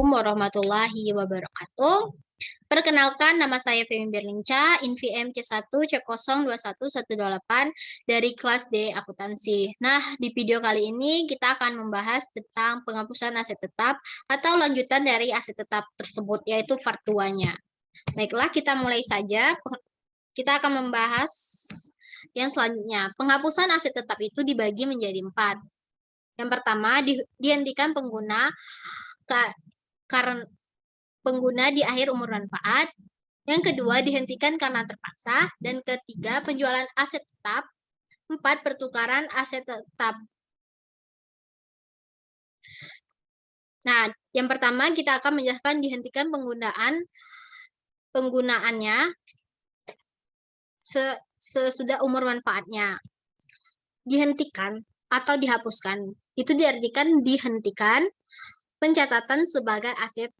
Assalamualaikum warahmatullahi wabarakatuh. Perkenalkan, nama saya Femi Berlingca, INVM C1 C021128 dari kelas D Akuntansi. Nah, di video kali ini kita akan membahas tentang penghapusan aset tetap atau lanjutan dari aset tetap tersebut, yaitu part 2-nya. Baiklah, kita mulai saja. Kita akan membahas yang selanjutnya. Penghapusan aset tetap itu dibagi menjadi 4. Yang pertama, dihentikan karena pengguna di akhir umur manfaat. Yang kedua, dihentikan karena terpaksa. Dan ketiga, penjualan aset tetap. 4, pertukaran aset tetap. Nah, yang pertama kita akan menjelaskan dihentikan penggunaannya sesudah umur manfaatnya. Dihentikan atau dihapuskan. Itu diartikan dihentikan pencatatan sebagai aset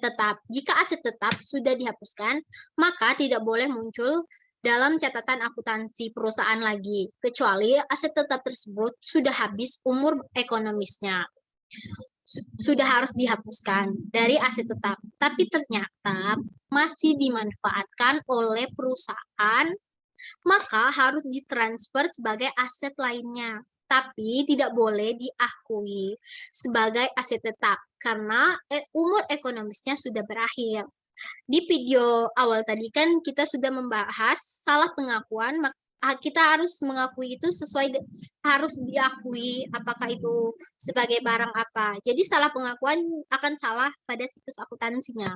tetap. Jika aset tetap sudah dihapuskan, maka tidak boleh muncul dalam catatan akuntansi perusahaan lagi, kecuali aset tetap tersebut sudah habis umur ekonomisnya. Sudah harus dihapuskan dari aset tetap. Tapi ternyata masih dimanfaatkan oleh perusahaan, maka harus ditransfer sebagai aset lainnya. Tapi tidak boleh diakui sebagai aset tetap karena umur ekonomisnya sudah berakhir. Di video awal tadi kan kita sudah membahas salah pengakuan, kita harus mengakui itu harus diakui apakah itu sebagai barang apa. Jadi salah pengakuan akan salah pada situs akuntansinya.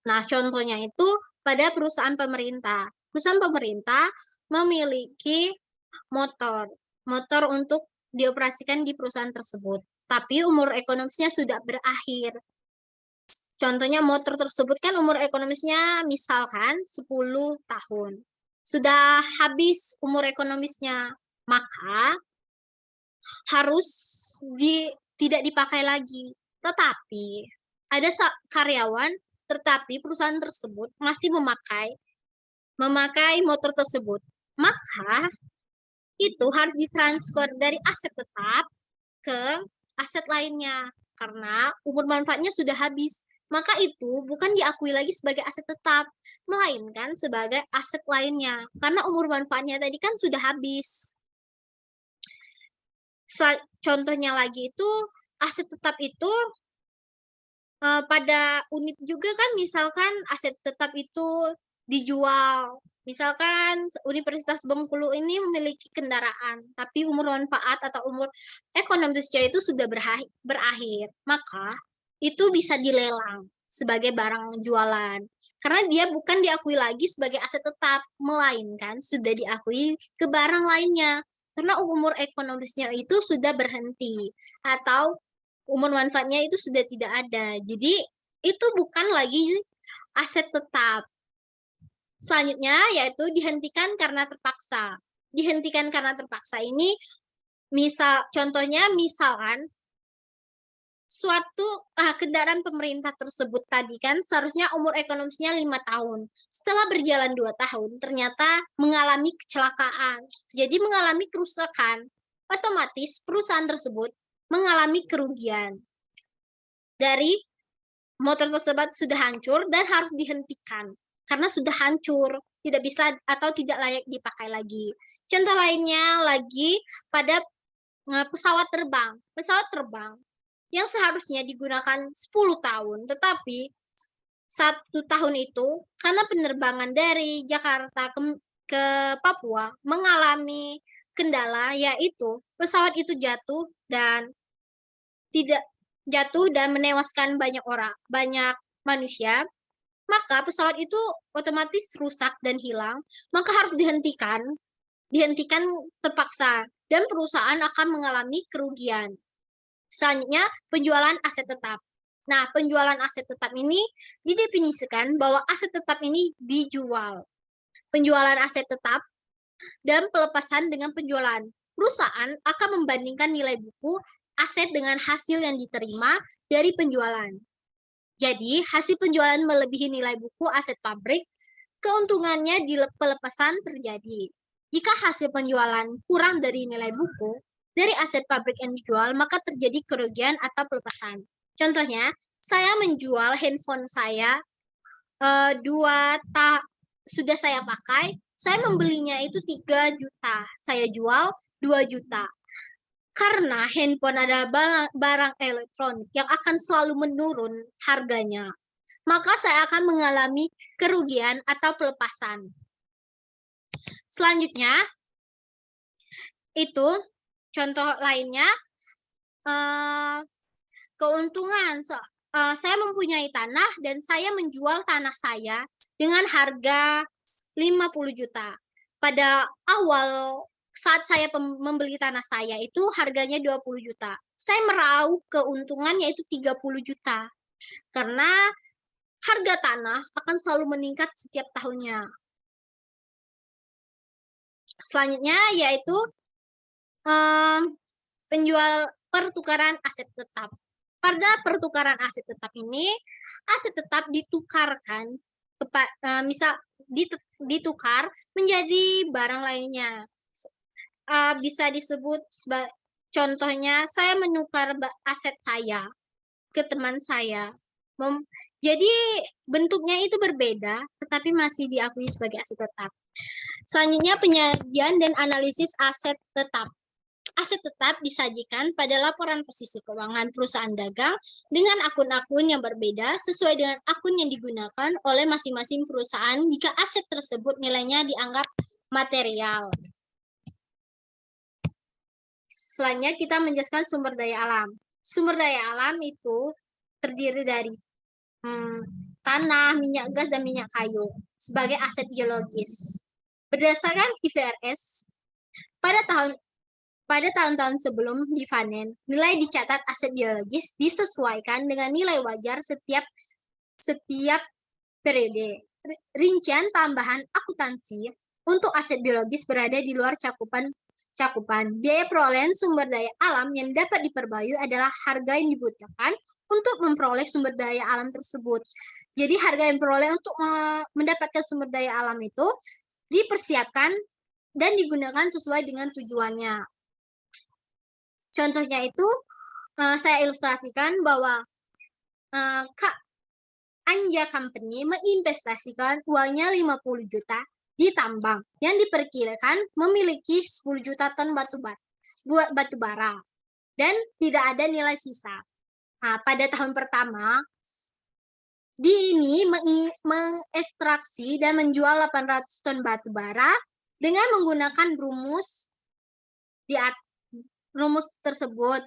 Nah, contohnya itu pada perusahaan pemerintah. Perusahaan pemerintah memiliki motor untuk dioperasikan di perusahaan tersebut. Tapi umur ekonomisnya sudah berakhir. Contohnya motor tersebut kan umur ekonomisnya misalkan 10 tahun. Sudah habis umur ekonomisnya, maka harus tidak dipakai lagi. Tetapi ada karyawan, tetapi perusahaan tersebut masih memakai motor tersebut. Maka itu harus ditransfer dari aset tetap ke aset lainnya karena umur manfaatnya sudah habis. Maka itu bukan diakui lagi sebagai aset tetap, melainkan sebagai aset lainnya karena umur manfaatnya tadi kan sudah habis. Contohnya lagi itu aset tetap itu pada unit juga kan, misalkan aset tetap itu dijual. Misalkan Universitas Bengkulu ini memiliki kendaraan, tapi umur manfaat atau umur ekonomisnya itu sudah berakhir. Maka itu bisa dilelang sebagai barang jualan. Karena dia bukan diakui lagi sebagai aset tetap, melainkan sudah diakui ke barang lainnya. Karena umur ekonomisnya itu sudah berhenti, atau umur manfaatnya itu sudah tidak ada. Jadi itu bukan lagi aset tetap. Selanjutnya yaitu dihentikan karena terpaksa. Dihentikan karena terpaksa ini contohnya misalkan suatu kendaraan pemerintah tersebut tadi kan seharusnya umur ekonomisnya 5 tahun. Setelah berjalan 2 tahun ternyata mengalami kecelakaan. Jadi mengalami kerusakan. Otomatis perusahaan tersebut mengalami kerugian. Dari motor tersebut sudah hancur dan harus dihentikan karena sudah hancur, tidak bisa atau tidak layak dipakai lagi. Contoh lainnya lagi pada pesawat terbang. Pesawat terbang yang seharusnya digunakan 10 tahun, tetapi 1 tahun itu karena penerbangan dari Jakarta ke Papua mengalami kendala, yaitu pesawat itu jatuh dan menewaskan banyak manusia, maka pesawat itu otomatis rusak dan hilang, maka harus dihentikan terpaksa, dan perusahaan akan mengalami kerugian. Selanjutnya, penjualan aset tetap. Nah, penjualan aset tetap ini didefinisikan bahwa aset tetap ini dijual. Penjualan aset tetap dan pelepasan dengan penjualan. Perusahaan akan membandingkan nilai buku aset dengan hasil yang diterima dari penjualan. Jadi, hasil penjualan melebihi nilai buku aset pabrik, keuntungannya di pelepasan terjadi. Jika hasil penjualan kurang dari nilai buku, dari aset pabrik yang dijual, maka terjadi kerugian atau pelepasan. Contohnya, saya menjual handphone saya sudah saya pakai, saya membelinya itu 3 juta, saya jual 2 juta. Karena handphone adalah barang elektronik yang akan selalu menurun harganya, maka saya akan mengalami kerugian atau pelepasan. Selanjutnya, itu contoh lainnya, keuntungan. Saya mempunyai tanah dan saya menjual tanah saya dengan harga 50 juta. Pada awal saat saya membeli tanah saya itu harganya 20 juta. Saya meraup keuntungan yaitu 30 juta. Karena harga tanah akan selalu meningkat setiap tahunnya. Selanjutnya yaitu penjual pertukaran aset tetap. Pada pertukaran aset tetap ini, aset tetap ditukarkan misal ditukar menjadi barang lainnya. Bisa disebut contohnya saya menukar aset saya ke teman saya. Jadi bentuknya itu berbeda, tetapi masih diakui sebagai aset tetap. Selanjutnya penyajian dan analisis aset tetap. Aset tetap disajikan pada laporan posisi keuangan perusahaan dagang dengan akun-akun yang berbeda sesuai dengan akun yang digunakan oleh masing-masing perusahaan jika aset tersebut nilainya dianggap material. Selanjutnya kita menjelaskan sumber daya alam. Sumber daya alam itu terdiri dari tanah, minyak gas, dan minyak kayu sebagai aset geologis. Berdasarkan IFRS, pada tahun-tahun sebelum dipanen, nilai dicatat aset geologis disesuaikan dengan nilai wajar setiap periode. Rincian tambahan akuntansi untuk aset biologis berada di luar cakupan. Biaya perolehan sumber daya alam yang dapat diperbarui adalah harga yang dibutuhkan untuk memperoleh sumber daya alam tersebut. Jadi harga yang diperoleh untuk mendapatkan sumber daya alam itu dipersiapkan dan digunakan sesuai dengan tujuannya. Contohnya itu saya ilustrasikan bahwa Kak Anja Company menginvestasikan uangnya 50 juta di tambang yang diperkirakan memiliki 10 juta ton batu bara dan tidak ada nilai sisa. Nah, pada tahun pertama ini mengekstraksi dan menjual 800 ton batu bara dengan menggunakan rumus tersebut.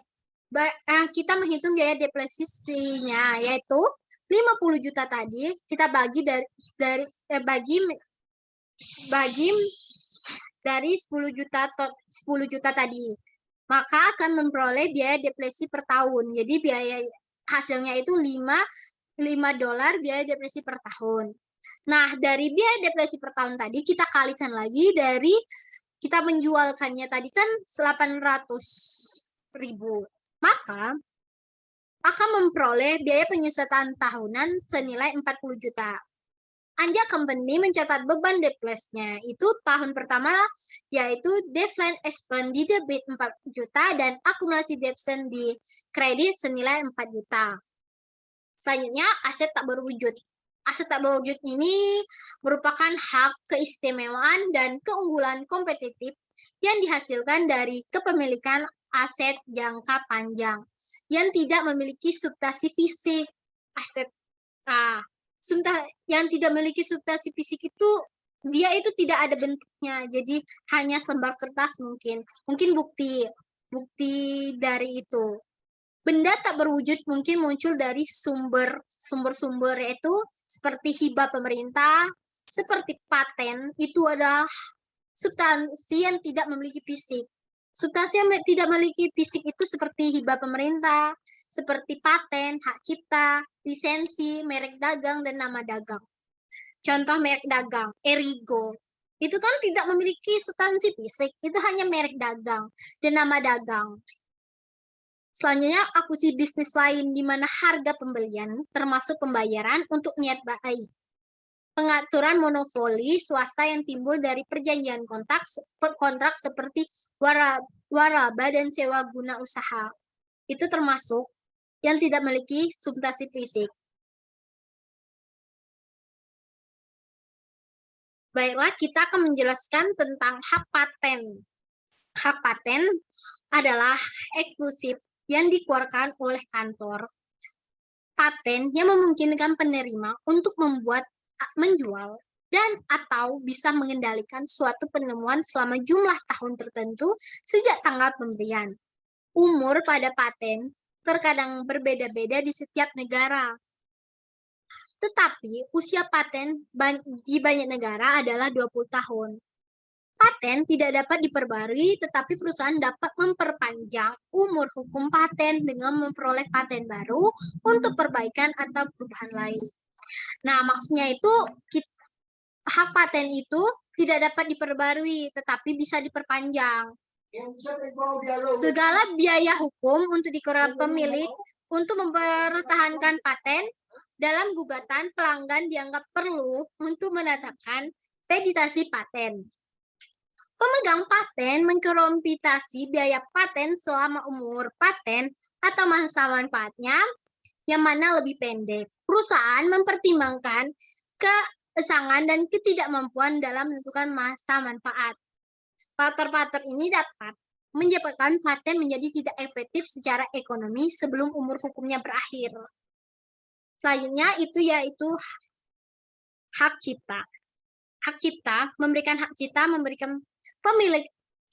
Kita menghitung biaya depresiasinya yaitu 50 juta tadi kita bagi dari 10 juta tadi, maka akan memperoleh biaya depresi per tahun. Jadi biaya hasilnya itu $5 biaya depresi per tahun. Nah, dari biaya depresi per tahun tadi kita kalikan lagi dari kita menjualkannya tadi kan 800.000. Maka akan memperoleh biaya penyusutan tahunan senilai 40 juta. Anja Company mencatat beban depresinya itu tahun pertama yaitu deflation expense di debit 4 juta dan akumulasi depresian di kredit senilai 4 juta. Selanjutnya aset tak berwujud. Aset tak berwujud ini merupakan hak keistimewaan dan keunggulan kompetitif yang dihasilkan dari kepemilikan aset jangka panjang yang tidak memiliki substansi fisik. Aset yang tidak memiliki substansi fisik itu dia itu tidak ada bentuknya, jadi hanya selembar kertas mungkin bukti dari itu. Benda tak berwujud mungkin muncul dari sumber-sumber yaitu seperti hibah pemerintah, seperti paten, itu adalah substansi yang tidak memiliki fisik. Substansi yang tidak memiliki fisik itu seperti hibah pemerintah, seperti paten, hak cipta, lisensi, merek dagang, dan nama dagang. Contoh merek dagang, Erigo. Itu kan tidak memiliki substansi fisik, itu hanya merek dagang dan nama dagang. Selanjutnya, akuisisi bisnis lain di mana harga pembelian termasuk pembayaran untuk niat baik. pengaturan monopoli swasta yang timbul dari perjanjian kontrak seperti waraba dan sewa guna usaha. Itu termasuk yang tidak memiliki substansi fisik. Baiklah, kita akan menjelaskan tentang hak paten. Hak paten adalah eksklusif yang dikeluarkan oleh kantor. Paten yang memungkinkan penerima untuk membuat, menjual, dan atau bisa mengendalikan suatu penemuan selama jumlah tahun tertentu sejak tanggal pemberian. Umur pada paten terkadang berbeda-beda di setiap negara. Tetapi usia paten di banyak negara adalah 20 tahun. Paten tidak dapat diperbarui, tetapi perusahaan dapat memperpanjang umur hukum paten dengan memperoleh paten baru untuk perbaikan atau perubahan lain. Nah, maksudnya itu hak paten itu tidak dapat diperbarui, tetapi bisa diperpanjang. Segala biaya hukum untuk dikeluarkan pemilik untuk mempertahankan paten dalam gugatan pelanggan dianggap perlu untuk menetapkan validasi paten. Pemegang paten mengkomputasi biaya paten selama umur paten atau masa manfaatnya yang mana lebih pendek. Perusahaan mempertimbangkan keesangan dan ketidakmampuan dalam menentukan masa manfaat. Faktor-faktor ini dapat menyebabkan paten menjadi tidak efektif secara ekonomi sebelum umur hukumnya berakhir. Selanjutnya yaitu hak cipta. Hak cipta memberikan pemilik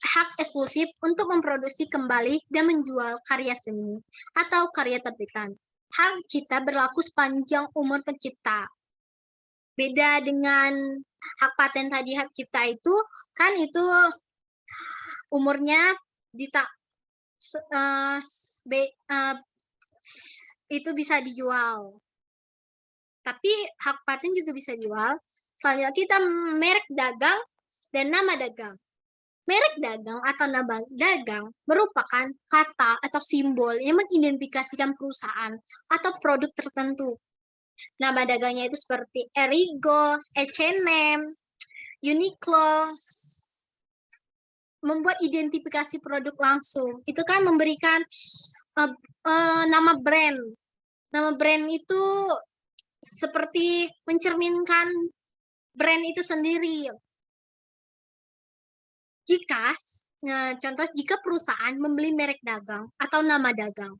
hak eksklusif untuk memproduksi kembali dan menjual karya seni atau karya terbitan. Hak cipta berlaku sepanjang umur pencipta. Beda dengan hak paten tadi, hak cipta itu kan itu umurnya itu bisa dijual. Tapi hak paten juga bisa dijual. Selanjutnya kita merek dagang dan nama dagang. Merek dagang atau nama dagang merupakan kata atau simbol yang mengidentifikasikan perusahaan atau produk tertentu. Nama dagangnya itu seperti Erigo, H&M, Uniqlo. Membuat identifikasi produk langsung. Itu kan memberikan nama brand. Nama brand itu seperti mencerminkan brand itu sendiri. Jika perusahaan membeli merek dagang atau nama dagang,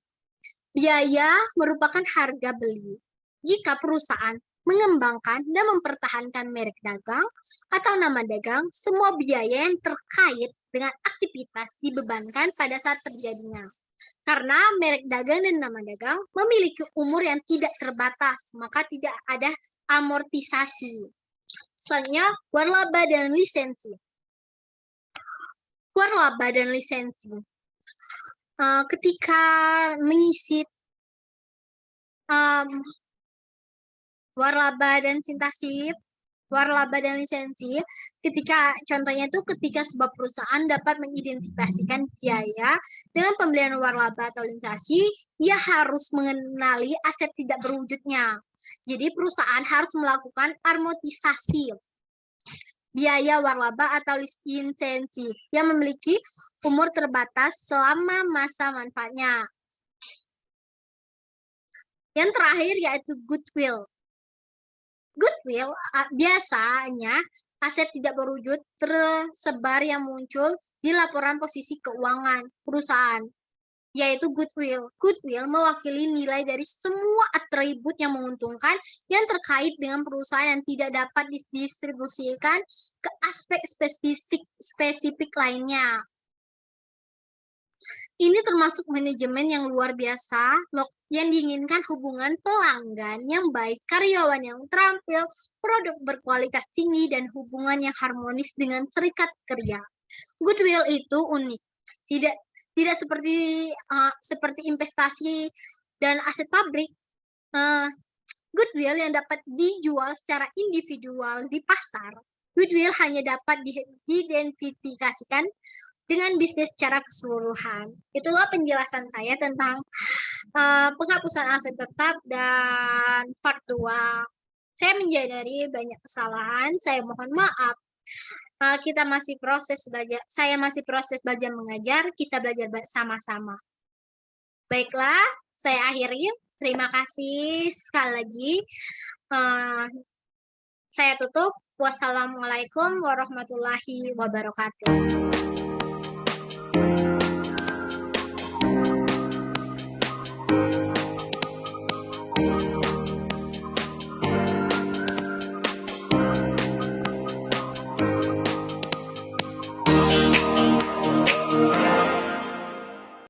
biaya merupakan harga beli. Jika perusahaan mengembangkan dan mempertahankan merek dagang atau nama dagang, semua biaya yang terkait dengan aktivitas dibebankan pada saat terjadinya. Karena merek dagang dan nama dagang memiliki umur yang tidak terbatas, maka tidak ada amortisasi. Selanjutnya, waralaba dan lisensi. Waralaba dan lisensi. Ketika mengisi waralaba dan sintasip, waralaba dan lisensi, contohnya itu ketika sebuah perusahaan dapat mengidentifikasikan biaya dengan pembelian waralaba atau lisensi, ia harus mengenali aset tidak berwujudnya. Jadi perusahaan harus melakukan amortisasi biaya waralaba atau lisensi yang memiliki umur terbatas selama masa manfaatnya. Yang terakhir yaitu goodwill. Goodwill biasanya aset tidak berwujud tersebar yang muncul di laporan posisi keuangan perusahaan, yaitu goodwill. Goodwill mewakili nilai dari semua atribut yang menguntungkan yang terkait dengan perusahaan yang tidak dapat didistribusikan ke aspek spesifik lainnya. Ini termasuk manajemen yang luar biasa yang diinginkan hubungan pelanggan yang baik, karyawan yang terampil, produk berkualitas tinggi, dan hubungan yang harmonis dengan serikat kerja. Goodwill itu unik, tidak seperti investasi dan aset pabrik. Goodwill yang dapat dijual secara individual di pasar. Goodwill hanya dapat diidentifikasikan dengan bisnis secara keseluruhan. Itulah penjelasan saya tentang penghapusan aset tetap dan part 2. Saya menyadari banyak kesalahan, saya mohon maaf. Kita masih proses belajar, saya masih proses belajar mengajar, kita belajar sama-sama. Baiklah, saya akhiri. Terima kasih sekali lagi. Saya tutup. Wassalamualaikum warahmatullahi wabarakatuh.